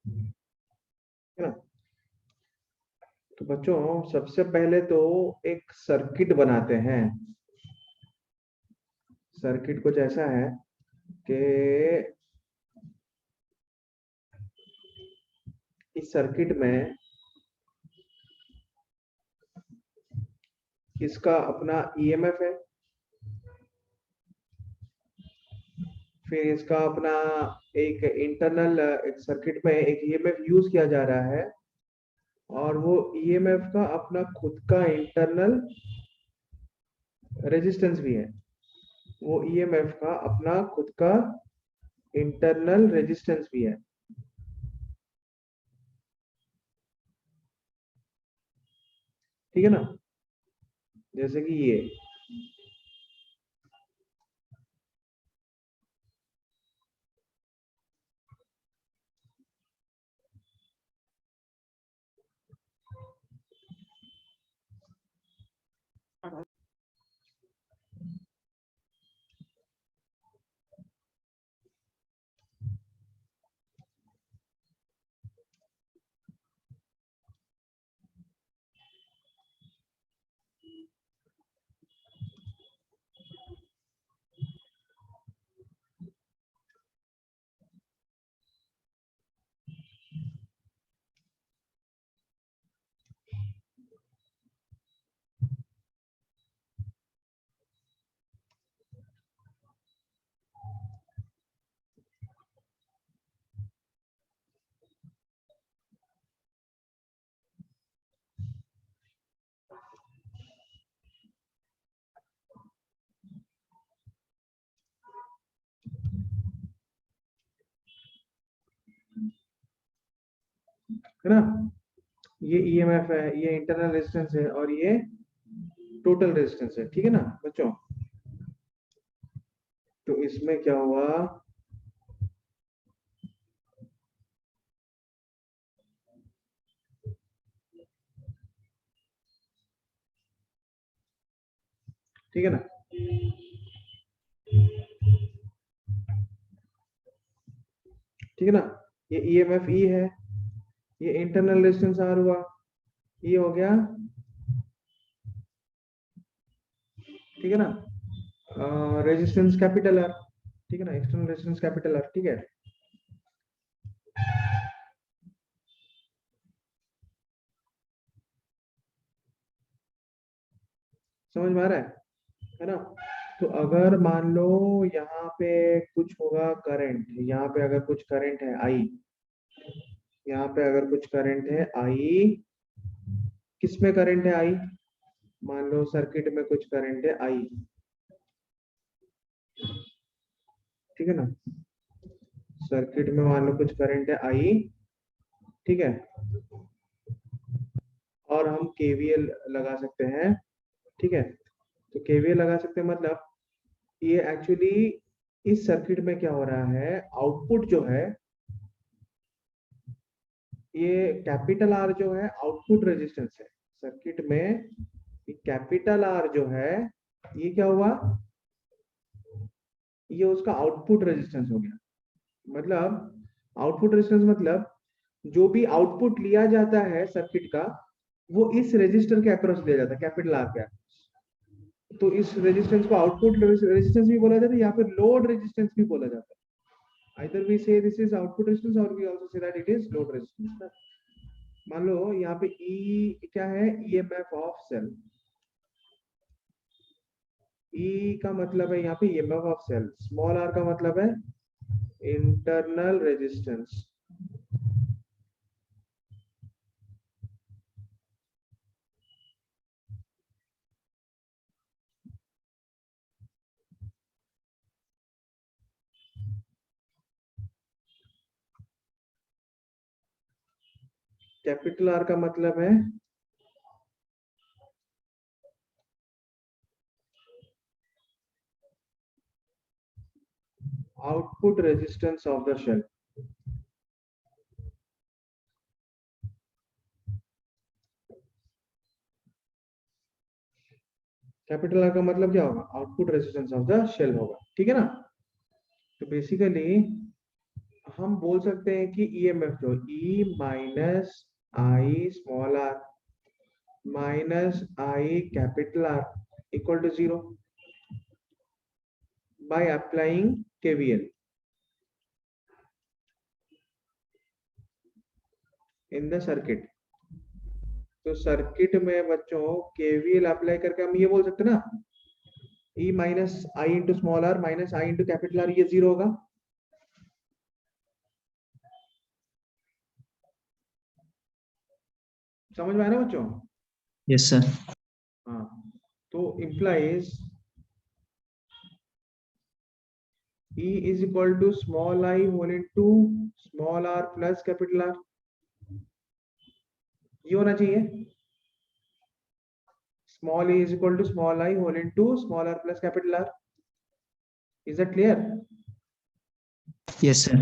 है ना। तो बच्चों सबसे पहले तो एक सर्किट बनाते हैं। सर्किट कुछ ऐसा है कि इस सर्किट में इसका अपना ईएमएफ है, फिर इसका अपना एक इंटरनल, एक सर्किट में एक ईएमएफ यूज किया जा रहा है, और वो ईएमएफ का अपना खुद का इंटरनल रेजिस्टेंस भी है। वो ईएमएफ का अपना खुद का इंटरनल रेजिस्टेंस भी है। ठीक है ना। जैसे कि ये है ना। ये ईएमएफ है, ये इंटरनल रेजिस्टेंस है, और ये टोटल रेजिस्टेंस है। ठीक है ना बच्चों। तो इसमें क्या हुआ, ठीक है ना। ठीक है ना। ये ईएमएफ ई है, ये इंटरनल रेजिस्टेंस आर हुआ, ये हो गया। ठीक है ना। Resistance capital R. ठीक है ना, एक्सटर्नल रेजिस्टेंस कैपिटल आर। ठीक है। समझ में आ रहा है ना। तो अगर मान लो यहाँ पे कुछ होगा करंट, यहाँ पे अगर कुछ करंट है आई, यहाँ पे अगर कुछ करंट है आई, किसमें करंट है आई, मान लो सर्किट में कुछ करंट है आई। ठीक है ना। सर्किट में मान लो कुछ करंट है आई। ठीक है। और हम केवीएल लगा सकते हैं। ठीक है। तो केवीएल लगा सकते हैं, मतलब ये एक्चुअली इस सर्किट में क्या हो रहा है, आउटपुट जो है, ये कैपिटल आर जो है आउटपुट रेजिस्टेंस है सर्किट में। कैपिटल आर जो है, ये क्या हुआ, ये उसका आउटपुट रेजिस्टेंस हो गया। मतलब आउटपुट रेजिस्टेंस मतलब जो भी आउटपुट लिया जाता है सर्किट का, वो इस रेजिस्टर के अक्रॉस दिया जाता है, कैपिटल आर के। तो इस रेजिस्टेंस को आउटपुट रेजिस्टेंस भी बोला जाता है, या फिर लोड रेजिस्टेंस भी बोला जाता है। either we say this is output resistance, or we also say that it is load resistance। मान लो यहाँ पे E क्या है, ईएमएफ ऑफ सेल। E का मतलब है यहाँ पे EMF of cell, small r का मतलब है इंटरनल रेजिस्टेंस। कैपिटल आर का मतलब है output resistance of the cell. Capital R का मतलब क्या होगा, output resistance of the cell होगा। ठीक है ना। तो बेसिकली हम बोल सकते हैं कि ईएमएफ जो E minus I small R minus I capital R equal to 0 by applying KVL in the circuit. तो सर्किट में बच्चों केवीएल अप्लाई करके हम ये बोल सकते हैं ना, E minus I into small R minus I into capital R, ये 0 होगा। समझ में आया ना बच्चों? Yes sir. हाँ, तो implies E is equal to small I whole into small r plus capital R, ये होना चाहिए। small e is equal to small I whole into small r plus capital R, is that clear? Yes sir.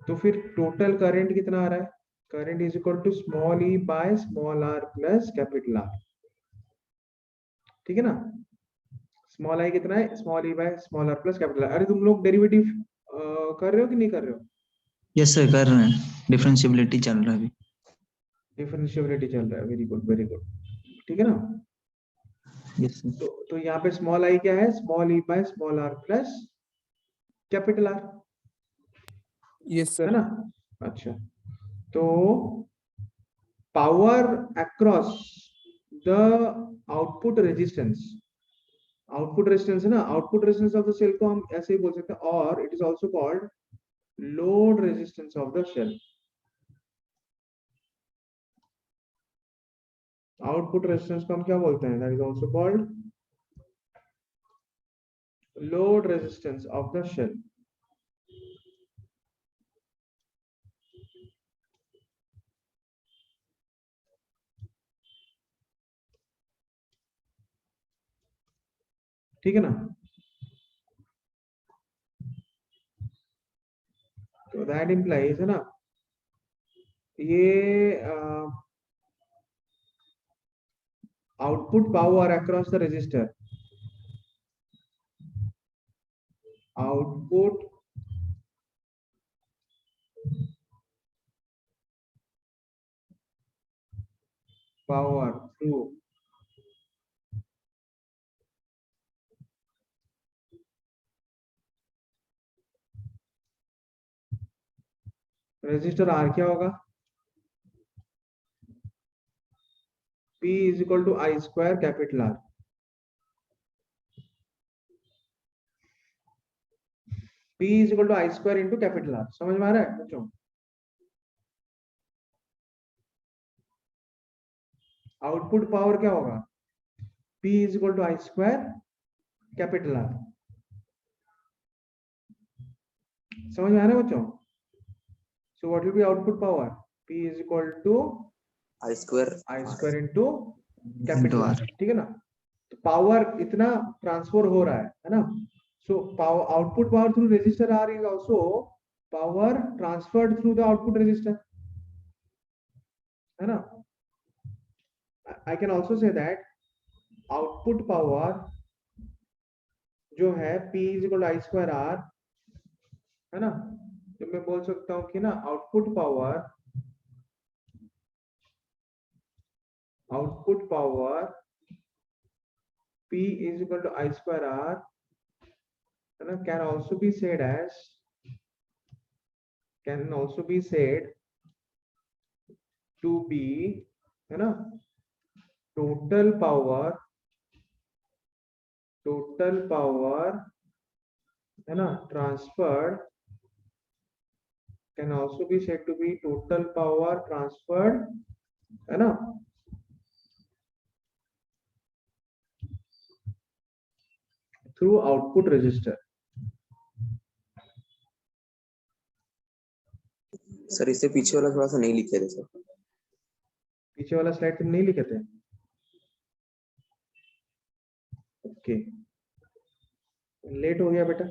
तो फिर total current कितना आ रहा है? Current is equal to small E by small R plus capital R, ठीक है ना। Small I कितना है? Small E by small R plus capital R. अरे तुम लोग डेरिवेटिव कर रहे हो कि नहीं कर रहे हो? यस सर कर रहे हैं, डिफरेंशियबिलिटी चल रहा है अभी। डिफरेंशिएबिलिटी चल रहा है, वेरी गुड वेरी गुड, ठीक है ना। Yes sir. तो यहाँ पे स्मॉल आई क्या है? Small E by small R plus capital R, yes है सर। ना। अच्छा, तो power across the output resistance, output resistance है ना, output resistance of the cell को हम ऐसे ही बोल सकते हैं, और it is also called load resistance of the cell. Output resistance को हम क्या बोलते हैं? That is also called load resistance of the cell. ठीक है ना। तो दैट इंप्लाइज है ना, ये output power across the resistor, output power through resistor R क्या होगा? P is equal to I square capital R। P is equal to I square into capital R, समझ में आ रहा है बच्चों? आउटपुट पावर क्या होगा? P is equal to I square capital R, समझ में आ रहा है बच्चों? So what will be output power? P is equal to I square into capital R, ठीक है ना। तो पावर इतना ट्रांसफर हो रहा है ना। So power, output power through resistor R is also power transferred through the output resistor, है ना। I can also say that output power जो है P is equal to I square R, है ना। तो मैं बोल सकता हूँ कि ना output power P is equal to I square R, है ना, can also be said to be, है ना, total power है ना transferred, can also be said to be total power transferred, है ना, through output resistor। सर इससे पीछे वाला थोड़ा सा नहीं लिखे थे सर। पीछे वाला स्लाइड तुम नहीं लिखे थे? ओके, लेट हो गया बेटा।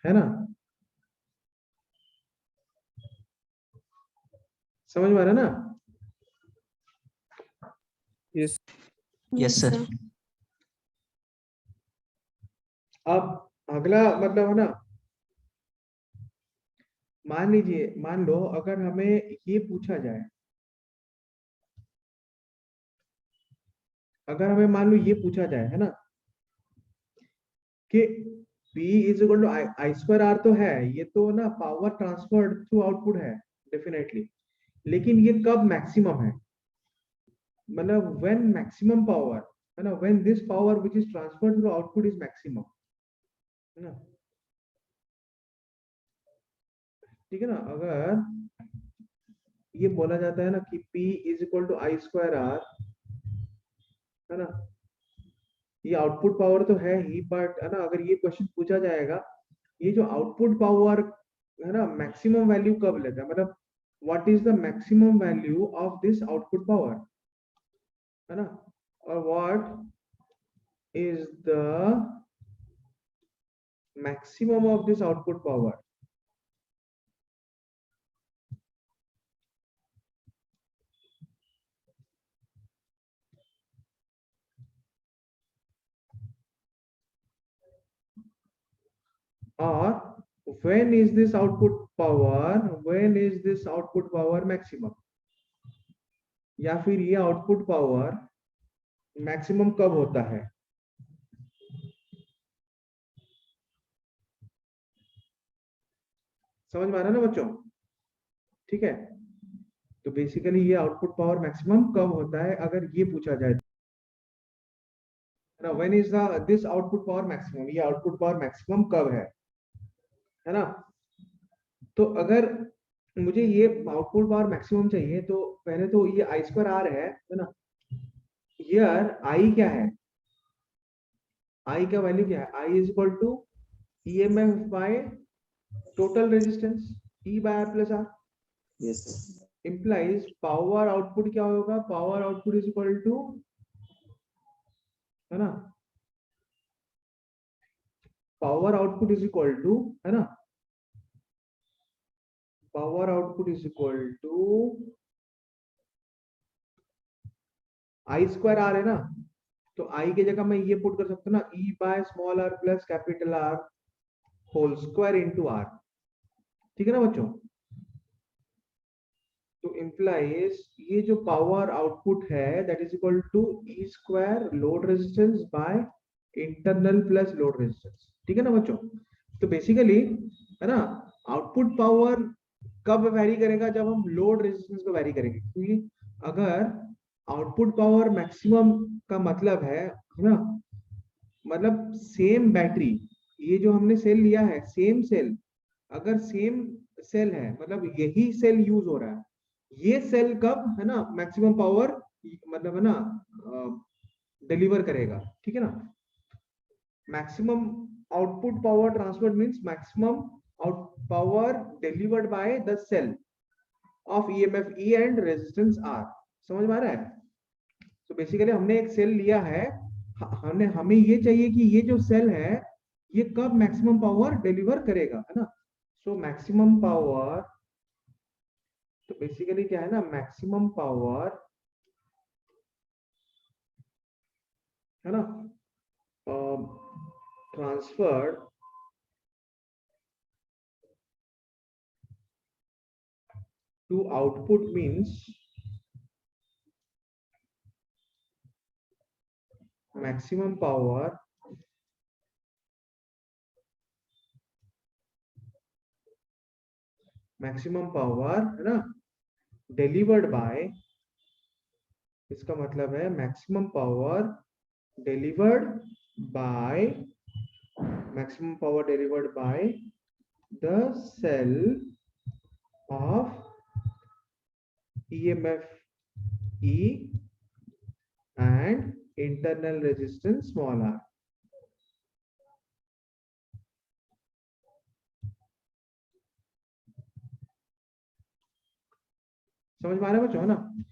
है ना, समझ में आ रहा है ना? Yes yes sir. अब अगला मतलब है ना, मान लीजिए, मान लो अगर हमें ये पूछा जाए, अगर हमें मान लो ये पूछा जाए है ना कि P is equal to I square R, तो है ये तो ना पावर ट्रांसफर्ड थ्रू आउटपुट है डेफिनेटली, लेकिन ये कब मैक्सिमम है, मतलब व्हेन मैक्सिमम पावर है ना, when this power which is transferred through output is maximum, है ना, ठीक है ना। अगर ये बोला जाता है ना कि P is equal to I square R, है ना, ये आउटपुट पावर तो है ही, बट है ना अगर ये क्वेश्चन पूछा जाएगा, ये जो आउटपुट पावर है ना मैक्सिमम वैल्यू कब लेता है, मतलब what is the maximum value of this output power, है ना, और what is the maximum of this output power, or when is this output power maximum, या फिर ये आउटपुट पावर मैक्सिमम कब होता है। समझ में आ रहा है ना बच्चों, ठीक है। तो बेसिकली ये आउटपुट पावर मैक्सिमम कब होता है अगर ये पूछा जाए ना, when is this output power maximum, ये आउटपुट पावर मैक्सिमम कब है ना। तो अगर मुझे ये आउटपुट पावर मैक्सिमम चाहिए तो पहले तो ये आई स्क्वायर आर है ना, हियर आई क्या है, आई का वैल्यू क्या है, I is equal to EMF by total resistance E by R plus R, Yes, sir. implies power output क्या होगा, power output is equal to, है ना, power output is equal to, है ना, power output is equal to I square R है ना, तो आई की जगह मैं ये पुट कर सकता हूँ ना, E by small R plus capital R whole square into R, ठीक है ना बच्चों। तो इम्प्लाइज ये जो पावर आउटपुट है that is equal to E square load resistance by internal plus load resistance, ठीक है ना बच्चों। तो बेसिकली है ना आउटपुट पावर कब वैरी करेगा, जब हम लोड रेजिस्टेंस को वैरी करेंगे, क्योंकि अगर आउटपुट पावर मैक्सिमम का मतलब है ना, मतलब सेम बैटरी, ये जो हमने सेल लिया है सेम सेल, अगर सेम सेल है मतलब यही सेल यूज हो रहा है, ये सेल कब है ना मैक्सिमम पावर मतलब है ना डिलीवर करेगा, ठीक है ना। Maximum output power transfer means maximum out power delivered by the cell of EMF E and resistance R, समझ में आ रहा है। तो बेसिकली हमने एक सेल लिया है, हमें ये चाहिए कि ये जो सेल है ये कब मैक्सिमम पावर डिलीवर करेगा, है ना। सो मैक्सिमम पावर, तो बेसिकली क्या है ना, मैक्सिमम पावर है ना transferred to output means maximum power है ना डिलीवर्ड बाय, इसका मतलब है maximum power delivered by the cell of EMF E and internal resistance small r। समझ में आ रहा है बच्चों, है ना।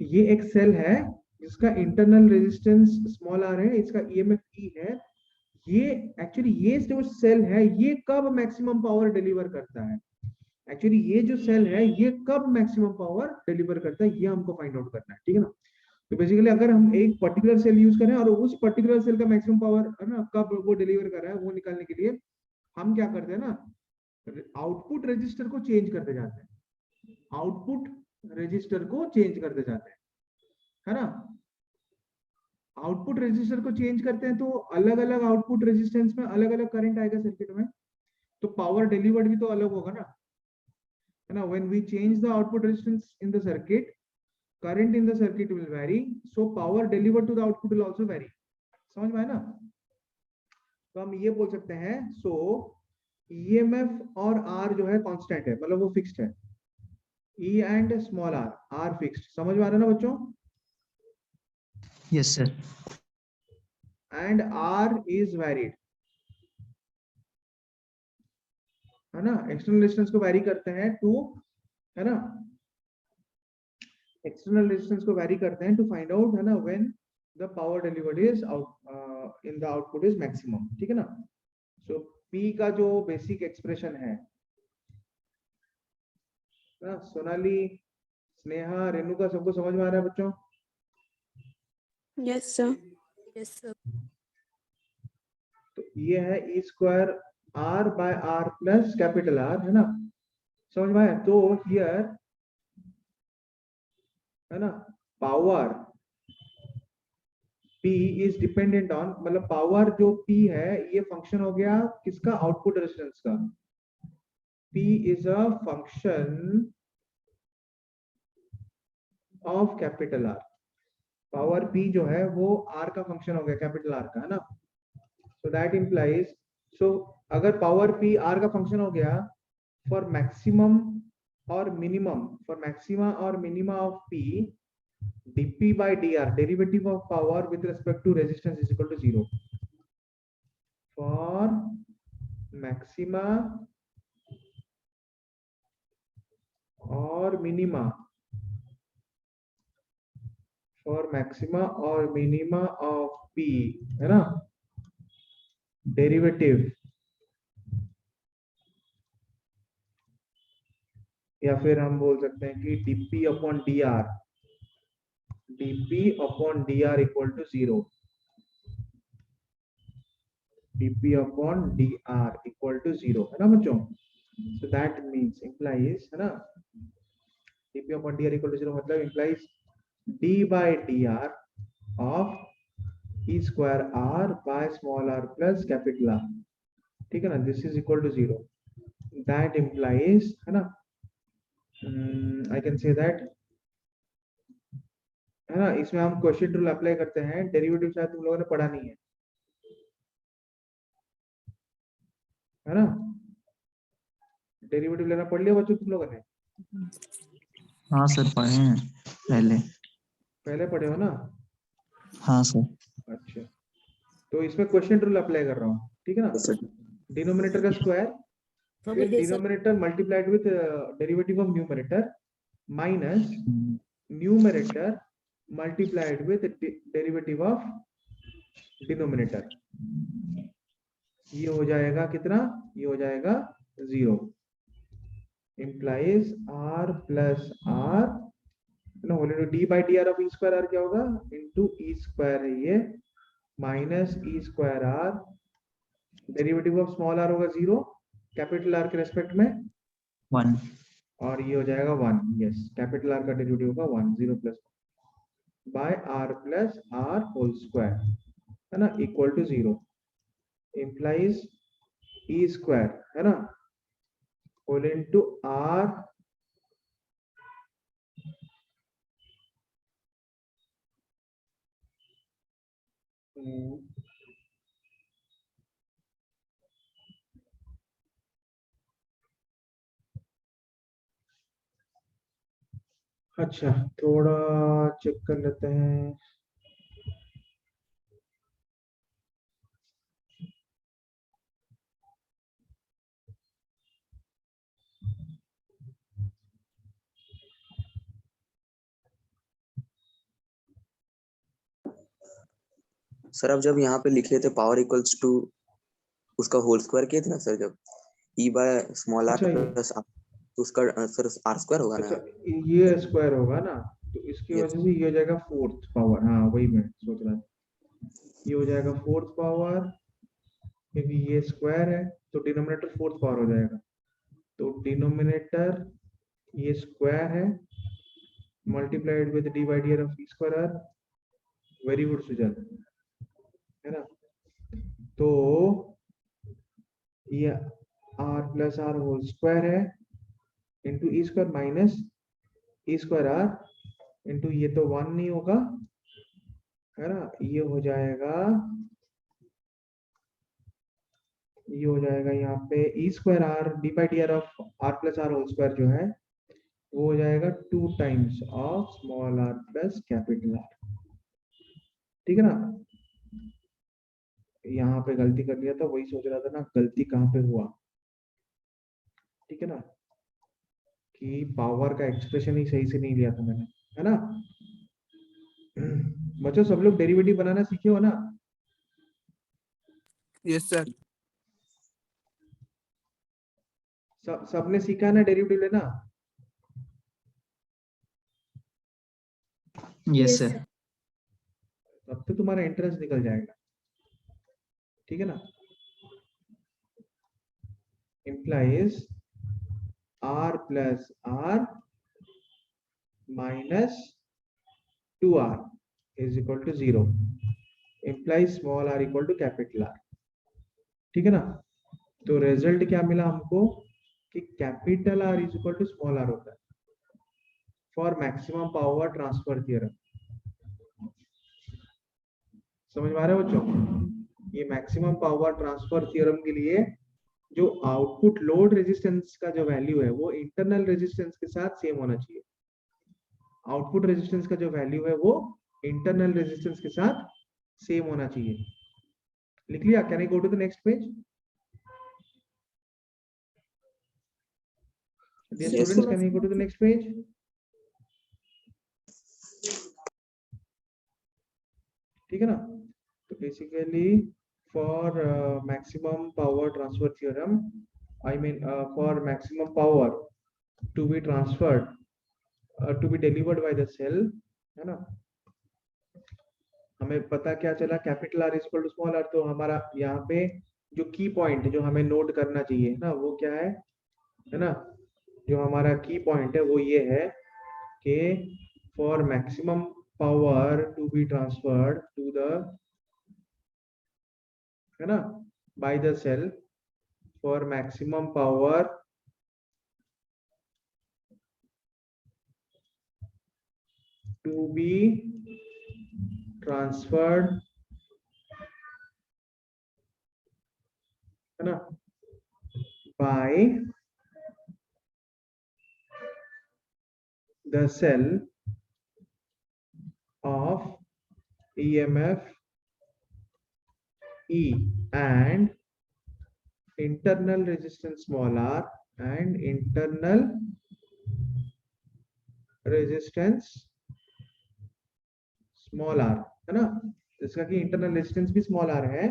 ये एक सेल है जिसका इंटरनल रेजिस्टेंस स्मॉल आर है, इसका EMF E है, ये एक्चुअली ये जो सेल है ये कब मैक्सिमम पावर डिलीवर करता है, एक्चुअली ये जो सेल है ये कब मैक्सिमम पावर डिलीवर करता है, ये हमको फाइंड आउट करना है, ठीक है ना। तो बेसिकली अगर हम एक पर्टिकुलर सेल यूज करें और उस पर्टिकुलर सेल का मैक्सिमम पावर है ना कब वो डिलीवर कर रहा है वो निकालने के लिए हम क्या करते हैं ना, आउटपुट रजिस्टर को चेंज करते जाते हैं, आउटपुट रजिस्टर को चेंज करते जाते हैं, है ना। आउटपुट रेजिस्टर को चेंज करते हैं तो अलग अलग आउटपुट रेजिस्टेंस में अलग अलग करंट आएगा सर्किट में, तो पावर डिलीवर्ड भी तो अलग होगा ना, है ना। When we change the output resistance in the circuit, current in the circuit will vary, so power delivered to the output will also vary. समझ में आया ना। तो हम ये बोल सकते हैं सो EMF और R जो है कांस्टेंट है, मतलब वो फिक्स्ड है, E and small r fixed. समझ में आ रहा है ना बच्चों। Yes, sir. And R is varied, है ना। एक्सटर्नल रेजिस्टेंस को वैरी करते हैं टू, है ना, एक्सटर्नल रेजिस्टेंस को वैरी करते हैं टू फाइंड आउट, है ना, when the power delivered is out in the output is maximum, ठीक है ना। सो P का जो बेसिक एक्सप्रेशन है ना, सोनाली, स्नेहा, रेणुका, सबको समझ में आ रहा है बच्चों। Yes, sir. Yes, sir. तो ये है E square R by R plus capital R, है ना, समझ में आया। तो हियर, है ना, power P is dependent on, मतलब पावर जो P है ये फंक्शन हो गया किसका, आउटपुट रेजिस्टेंस का। P is a function of capital R, power P जो है वो R का फंक्शन हो गया, कैपिटल R का, है ना। सो दैट इंप्लाइज, सो अगर पावर P R का फंक्शन हो गया फॉर मैक्सिमम और मिनिमम, फॉर मैक्सिमा और minima of P, dp by dr, derivative of power with respect to resistance is equal to 0 for maxima और minima, for maxima और minima of P, है ना, derivative, या फिर हम बोल सकते हैं कि dp upon dr, dp upon dr equal to 0, dp upon dr equal to 0, है ना बच्चों। so that means implies, है ना, dp upon dr equal to 0 मतलब implies d by dr of e square r by small r plus capital R, ठीक है ना, this is equal to 0, that implies, है ना, I can say that, है ना, इसमें हम क्वेश्चन रूल अप्लाई करते हैं, डेरिवेटिव शायद तुम लोगों ने पढ़ा नहीं है ना, डेरिवेटिव लेना पढ़ लिया बच्चों तुम लोगों ने। हाँ सर, पढ़े हैं पहले पढ़े हो ना। हाँ सर। अच्छा, तो इसमें क्वेश्चन रूल अप्लाई कर रहा हूँ, ठीक है ना। Yes, sir. डिनोमिनेटर का स्क्वायर, फिर denominator multiplied with derivative of numerator minus numerator multiplied with derivative of denominator, ये हो जाएगा कितना, ये हो जाएगा 0, implies r plus r, no, d by dr of e square r क्या होगा, into e square है ये, minus e square r, derivative of small r होगा 0, कैपिटल R के रेस्पेक्ट में 1। और ये हो जाएगा 1, यस, कैपिटल R का डेरिवेटिव होगा 1, 0 plus by r plus r whole square, है ना, equal to 0, implies e square, है ना, होल इनटू r अच्छा, थोड़ा चेक कर लेते हैं। सर अब जब यहाँ पे लिखे थे पावर इक्वल्स टू उसका होल स्क्वायर किए थे ना सर, जब e बाय स्मॉल r अच्छा, प्लस r, तो उसका सर r स्क्वायर होगा ना। अच्छा, ये स्क्वायर होगा ना, तो इसकी Yes. वजह से ये हो जाएगा फोर्थ पावर, हाँ वही मैं सोच रहा था, ये हो जाएगा फोर्थ पावर, क्योंकि ये स्क्वायर है तो डिनोमिनेटर फोर्थ पावर हो जाएगा, तो डिनोमिनेटर ये स्क्वायर है multiplied with D by D R of E square R. Very good Sujal, है ना। तो ये R plus R whole square है into E square minus E square R into ये तो 1 नहीं होगा, है ना, ये हो जाएगा यहाँ पे E square R D by D R of R plus R whole square जो है वो हो जाएगा 2 times of small R plus capital R. ठीक है ना, यहाँ पे गलती कर लिया था, वही सोच रहा था ना गलती कहाँ पे हुआ। ठीक है ना, कि पावर का एक्सप्रेशन ही सही से नहीं लिया था मैंने, है ना। बच्चों सब लोग डेरिवेटिव बनाना सीखे हो ना? Yes, sir. सबने सीखा है ना डेरिवेटिव लेना? Yes sir. तब तो तुम्हारा इंटरेस्ट निकल जाएगा। ठीक है ना, implies r plus r minus 2r is equal to 0, implies small r equal to capital R। ठीक है ना, तो रिजल्ट क्या मिला हमको कि capital R is equal to small r होता है for maximum power transfer theorem. समझ में आ रहा है बच्चों? ये मैक्सिमम पावर ट्रांसफर थ्योरम के लिए जो आउटपुट लोड रेजिस्टेंस का जो वैल्यू है वो इंटरनल रेजिस्टेंस के साथ सेम होना चाहिए। आउटपुट रेजिस्टेंस का जो वैल्यू है वो इंटरनल रेजिस्टेंस के साथ सेम होना चाहिए। लिख लिया? Can I go to the next page? Dear Yes, students, sir. can you go to the next page? ठीक है ना, तो basically for maximum power transfer theorem, I mean for maximum power to be transferred to be delivered by the cell, है ना, हमें पता क्या चला, capital R is equal to small R. तो हमारा यहाँ पे जो की पॉइंट जो हमें नोट करना चाहिए ना वो क्या है ना, जो हमारा की पॉइंट है वो ये है कि for maximum power to be transferred to the, है ना, by the cell, for maximum power to be transferred, है ना, by the cell of EMF E and internal resistance small r and internal resistance small r, है ना, जिसका कि internal resistance भी small r है।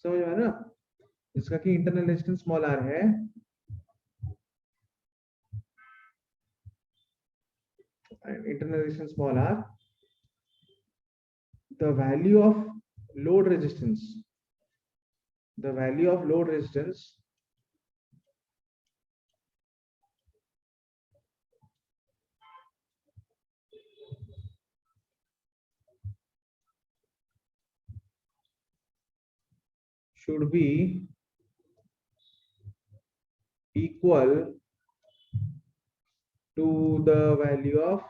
समझ में ना, जिसका कि इंटरनल रेजिस्टेंस स्मॉल r है, internal resistance small r, the value of load resistance, the value of load resistance should be equal to the value of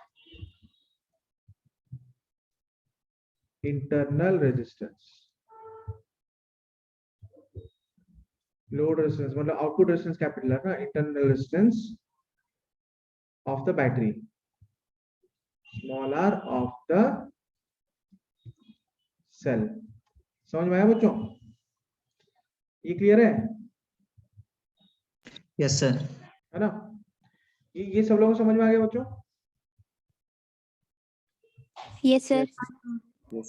internal resistance। Load resistance मतलब output resistance capital है ना, internal resistance of the battery small R of the cell. समझ में आया बच्चों? ये clear है? Yes sir. है ना, ये सब लोगों को समझ में आ गया बच्चों? Yes, sir.